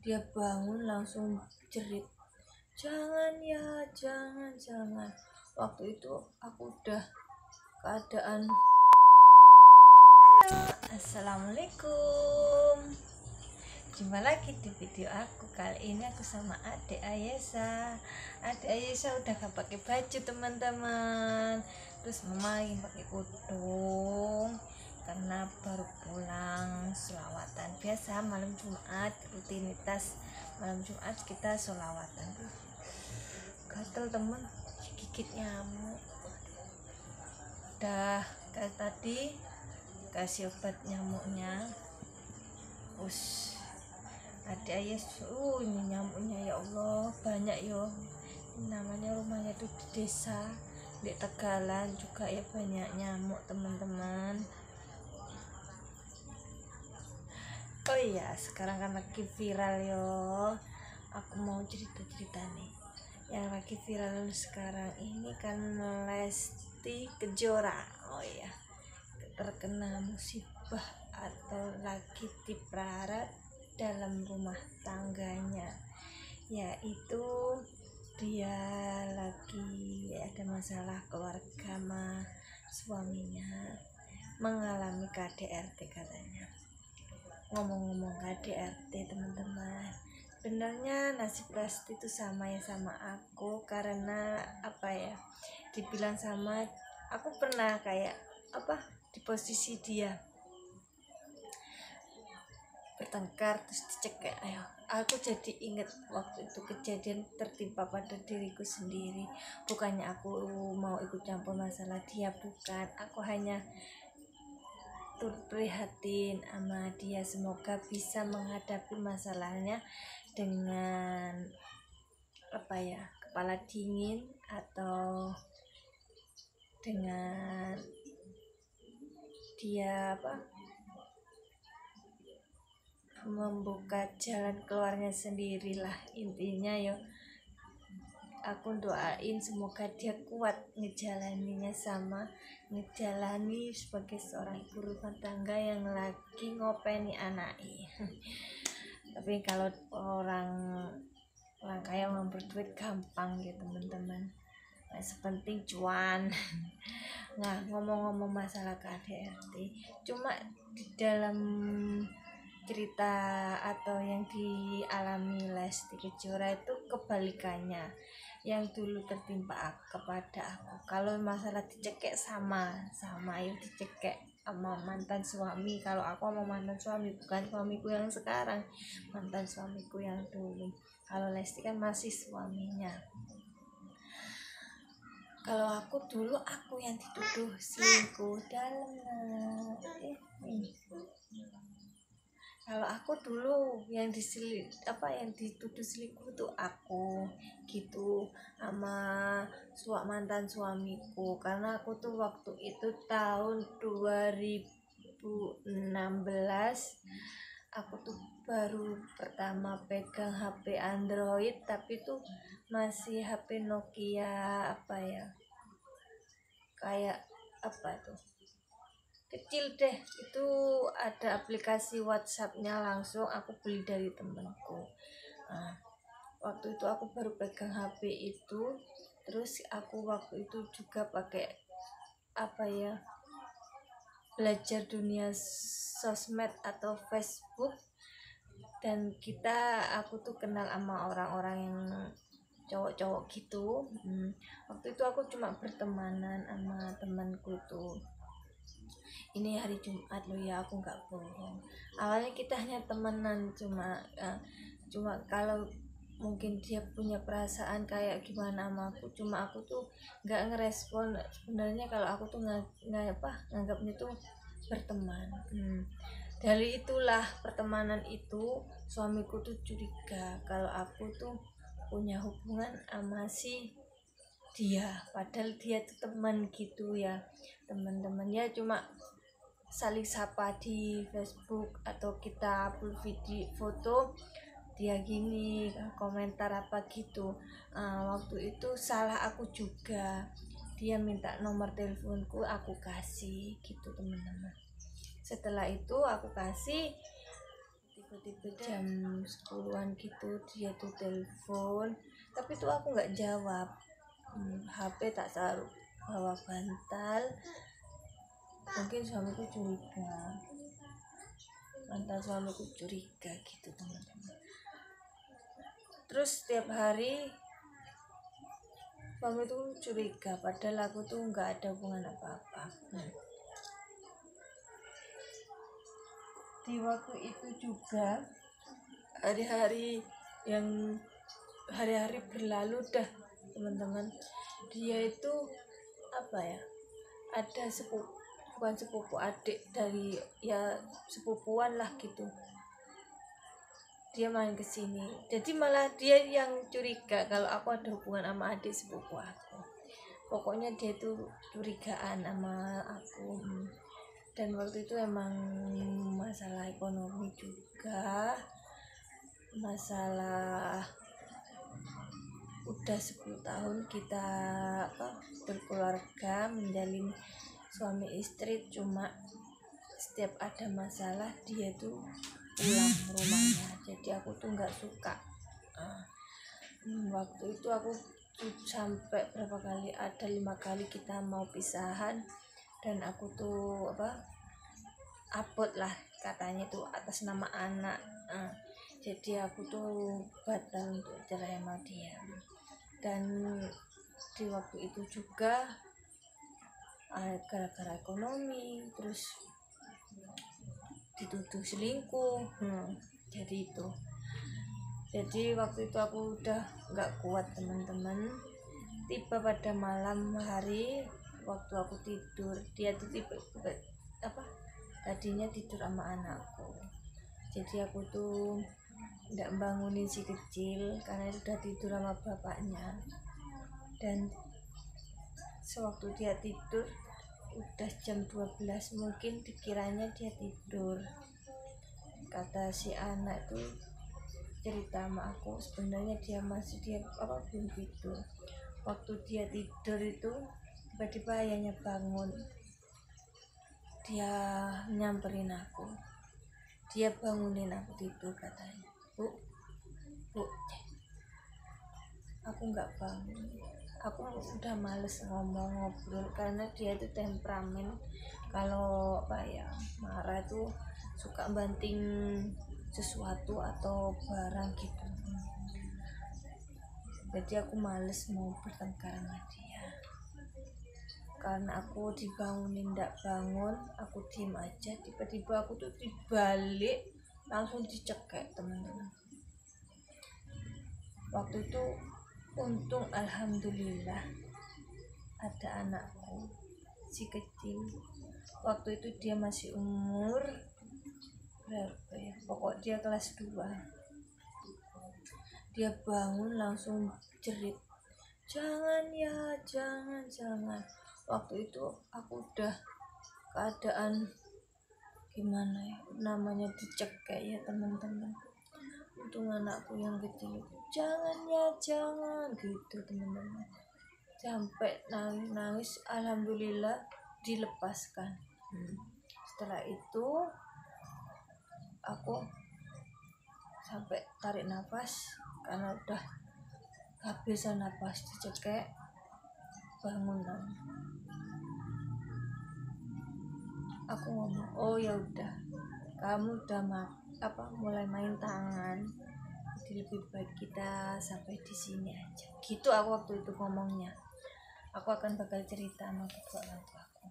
Dia bangun langsung jerit, jangan ya, jangan. Waktu itu aku udah keadaan. Halo, assalamualaikum. Jumpa lagi di video aku. Kali ini aku sama adik Ayesa. Adik Ayesa udah gak pakai baju teman-teman. Terus mama lagi pakai kudung karena baru pulang sholawatan. Biasa malam Jumat, rutinitas malam Jumat kita sholawatan. Gatel temen, gigit nyamuk. Udah kayak tadi kasih obat nyamuknya. Ada ya, ini nyamuknya ya Allah banyak yo. Namanya rumahnya tuh di desa di Tegalan juga ya, banyak nyamuk teman-teman. Oh iya, sekarang kan lagi viral yo. Aku mau cerita-cerita nih. Yang lagi viral sekarang ini kan Lesti Kejora. Oh iya, terkena musibah atau lagi diperarat dalam rumah tangganya, yaitu dia lagi ada masalah keluarga sama suaminya, mengalami KDRT katanya. Ngomong-ngomong KDRT teman-teman, sebenarnya nasib Lesti itu sama ya sama aku, karena apa ya, dibilang sama, aku pernah kayak di posisi dia bertengkar terus dicekek. Aku jadi inget waktu itu kejadian tertimpa pada diriku sendiri. Bukannya aku mau ikut campur masalah dia, bukan, aku hanya turut prihatin sama dia. Semoga bisa menghadapi masalahnya dengan kepala dingin, atau dengan dia membuka jalan keluarnya sendirilah. Intinya yo, aku doain semoga dia kuat ngejalani sebagai seorang ibu rumah tangga yang lagi ngopeni anaknya. Tapi kalau orang kaya mau berduit gampang gitu teman-teman, sepenting cuan. Nah, ngomong-ngomong masalah KDRT, cuma di dalam cerita atau yang dialami Lesti Kejora itu kebalikannya. Yang dulu tertimpa kepada aku, kalau masalah dicekek sama yuk, dicekek sama mantan suami. Kalau aku sama mantan suami, bukan suamiku yang sekarang, mantan suamiku yang dulu. Kalau Lesti kan masih suaminya. Kalau aku dulu, aku yang dituduh selingkuh Kalau aku dulu yang dituduh selingkuh itu aku gitu sama mantan suamiku, karena aku tuh waktu itu tahun 2016, aku tuh baru pertama pegang HP Android, tapi tuh masih HP Nokia kayak kecil deh. Itu ada aplikasi WhatsAppnya, langsung aku beli dari temenku. Waktu itu aku baru pegang HP itu, terus aku waktu itu juga pakai belajar dunia sosmed atau Facebook. Dan aku tuh kenal sama orang-orang yang cowok-cowok gitu. Waktu itu aku cuma bertemanan sama temanku tuh. Ini hari Jumat loh ya, aku nggak bohong. Awalnya kita hanya temenan, cuma kalau mungkin dia punya perasaan kayak gimana sama aku, cuma aku tuh nggak ngerespon. Sebenarnya kalau aku tuh nganggapnya tuh berteman. Dari itulah pertemanan itu, suamiku tuh curiga kalau aku tuh punya hubungan sama si dia, padahal dia tuh teman gitu ya, teman-teman ya, cuma saling sapa di Facebook atau kita upload video foto, dia gini komentar apa gitu. Waktu itu salah aku juga, dia minta nomor teleponku, aku kasih gitu teman-teman. Setelah itu aku kasih, tiba-tiba jam 10-an gitu dia tuh telepon, tapi tuh aku nggak jawab. HP tak taruh bawa bantal, mungkin suamiku curiga, gitu teman-teman. Terus setiap hari suami tuh curiga, padahal aku tuh nggak ada hubungan apa-apa. Di waktu itu juga hari-hari berlalu dah teman-teman, dia itu apa ya, ada bukan sepupu, adik dari ya sepupuan lah gitu, dia main ke sini. Jadi malah dia yang curiga kalau aku ada hubungan sama adik sepupu aku. Pokoknya dia tuh curigaan sama aku. Dan waktu itu emang masalah ekonomi juga, masalah udah 10 tahun kita berkeluarga, menjalin suami istri, cuma setiap ada masalah dia tuh pulang rumahnya. Jadi aku tuh nggak suka. Waktu itu aku sampai berapa kali, ada 5 kali kita mau pisahan, dan aku tuh abot lah katanya tuh atas nama anak. Jadi aku tuh batal untuk cerai sama dia. Dan di waktu itu juga gara-gara ekonomi, terus dituduh selingkuh. Jadi waktu itu aku udah nggak kuat teman-teman. Tiba pada malam hari waktu aku tidur, dia tuh tadinya tidur sama anakku. Jadi aku tuh nggak bangunin si kecil karena udah tidur sama bapaknya. Dan sewaktu dia tidur udah jam 12, mungkin dikiranya dia tidur. Kata si anak tuh cerita sama aku, sebenarnya dia belum tidur. Waktu dia tidur itu tiba-tiba ayahnya bangun, dia nyamperin aku, dia bangunin aku tidur, katanya, bu, aku nggak bangun, aku udah males ngobrol karena dia itu temperamen, kalau marah tuh suka banting sesuatu atau barang gitu. Jadi aku males mau bertengkar sama dia, karena aku dibangunin ndak bangun, aku diem aja. Tiba-tiba aku tuh dibalik, langsung dicekek teman-teman. Waktu itu untung alhamdulillah ada anakku si kecil. Waktu itu dia masih umur berapa ya, pokok dia kelas 2. Dia bangun langsung jerit, jangan ya, jangan. Waktu itu aku udah keadaan gimana ya, namanya dicekek ya teman-teman. Untung anakku yang kecil, jangan gitu teman-teman. Sampai nangis, alhamdulillah dilepaskan. Setelah itu aku sampai tarik nafas karena udah kehabisan nafas, dicekek, bangunan. Aku ngomong, oh ya udah, kamu udah mulai main tangan, jadi lebih baik kita sampai di sini aja. Gitu aku waktu itu ngomongnya. Aku akan bakal cerita sama kedua orang tuaku.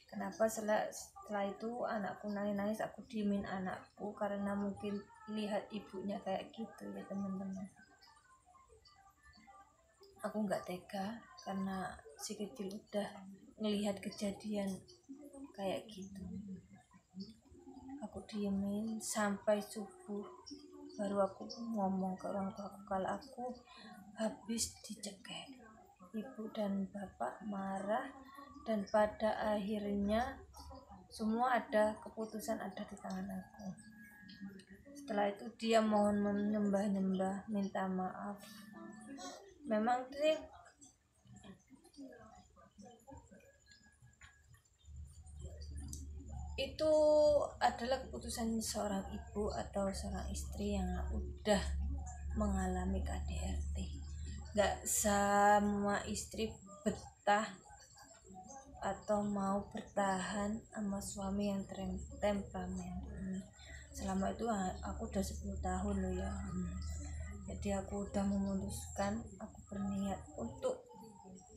Kenapa setelah itu anakku nangis, aku diemin anakku karena mungkin lihat ibunya kayak gitu ya teman-teman. Aku nggak tega karena si kecil udah ngelihat kejadian kayak gitu. Aku diemin sampai subuh, baru aku ngomong ke orang tuaku kalau aku habis dicekek. Ibu dan bapak marah, dan pada akhirnya semua keputusan ada di tangan aku. Setelah itu dia mohon menyembah, minta maaf. Memang sih itu adalah keputusan seorang ibu atau seorang istri yang udah mengalami KDRT. Gak semua istri betah atau mau bertahan sama suami yang temperamen. Selama itu aku udah 10 tahun loh ya. Jadi aku udah memutuskan, aku berniat untuk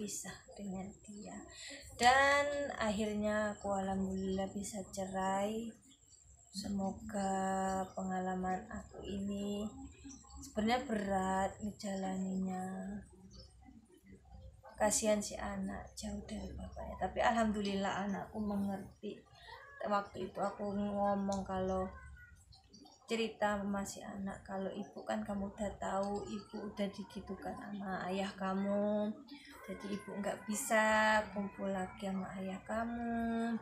pisah dengan dia, dan akhirnya aku alhamdulillah bisa cerai. Semoga pengalaman aku ini sebenarnya berat ngejalaninya, kasihan si anak jauh dari bapaknya, tapi alhamdulillah anakku mengerti. Waktu itu aku ngomong, kalau cerita sama si anak, kalau ibu kan kamu udah tahu, ibu udah digitukan sama ayah kamu, jadi ibu nggak bisa kumpul lagi sama ayah kamu.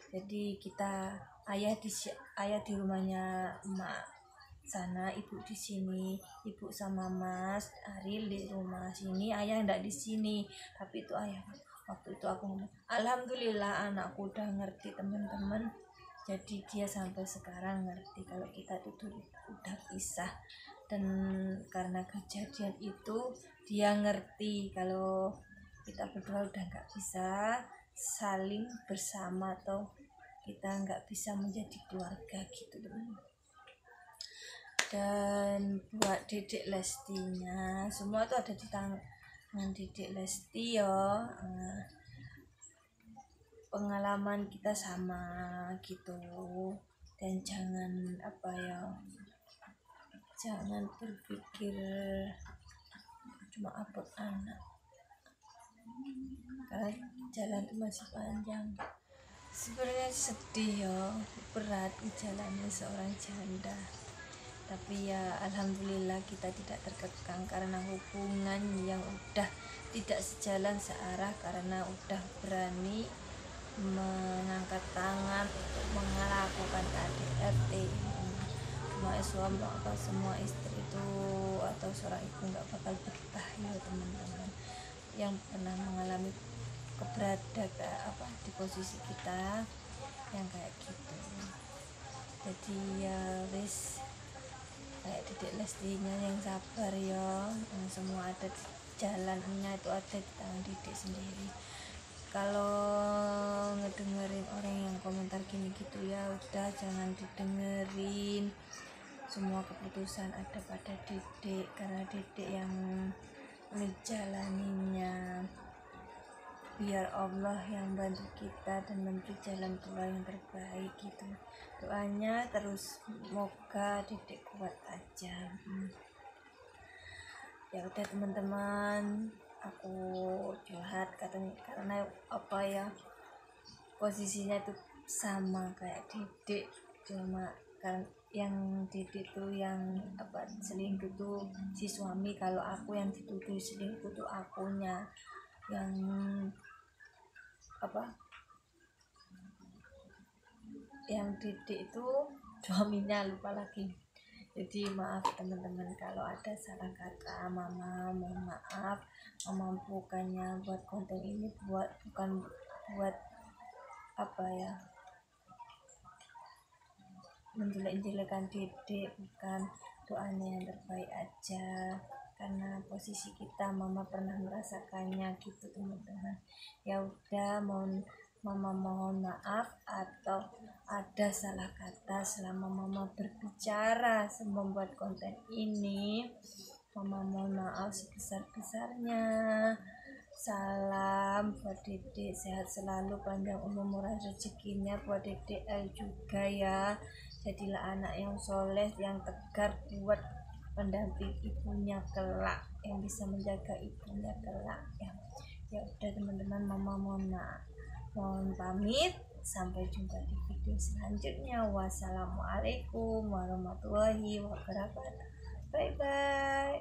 Jadi kita ayah di rumahnya emak sana, ibu di sini, ibu sama Mas Aril di rumah sini, ayah ndak di sini. Tapi itu ayah. Waktu itu aku ngomong, alhamdulillah anakku udah ngerti teman-teman. Jadi dia sampai sekarang ngerti kalau kita tuh udah pisah, dan karena kejadian itu dia ngerti kalau kita berdua udah nggak bisa saling bersama, atau kita nggak bisa menjadi keluarga gitu teman. Dan buat Dedek Lestinya, semua itu ada di tangan Dedek Lesti ya. Pengalaman kita sama gitu, dan jangan jangan berpikir cuma upload anak, karena jalan itu masih panjang. Sebenarnya sedih ya, berat menjalani seorang janda, tapi ya alhamdulillah kita tidak terkekang karena hubungan yang udah tidak sejalan searah, karena udah berani mengangkat tangan untuk melakukan KDRT. Semua istri itu atau seorang ibu nggak bakal betah ya teman-teman, yang pernah mengalami di posisi kita yang kayak gitu. Jadi ya wis, kayak Dedek Lestinya yang sabar ya, semua ada di jalannya, itu ada di tangan Dedek sendiri. Kalau ngedengerin orang yang komentar gini gitu ya udah, jangan didengerin. Semua keputusan ada pada Dedek, karena Dedek yang menjalaninya. Biar Allah yang bantu kita dan memberi jalan keluar yang terbaik gitu. Doanya terus, semoga Dedek kuat aja. Ya udah teman-teman, aku curhat karena posisinya itu sama kayak Dedek, cuma kan yang Dedek tuh yang selingkuh tuh si suami, kalau aku yang dituduh selingkuh tuh akunya yang yang Dedek itu suaminya, lupa lagi. Jadi maaf teman-teman kalau ada salah kata, mama mohon maaf. Mama bukannya buat konten ini bukan buat menjelek-jelekan Dedek, bukan. Doanya yang terbaik aja, karena posisi kita mama pernah merasakannya gitu teman-teman. Ya udah, mama mohon maaf atau ada salah kata selama mama berbicara membuat konten ini. Mama mohon maaf sebesar-besarnya. Salam buat Dedek, sehat selalu, panjang umur, murah rezekinya buat Dedek juga ya. Jadilah anak yang soleh, yang tegar, buat pendamping ibunya kelak, yang bisa menjaga ibunya kelak ya. Ya udah teman-teman, mama mohon pamit, sampai jumpa di video selanjutnya. Wassalamualaikum warahmatullahi wabarakatuh. Bye bye.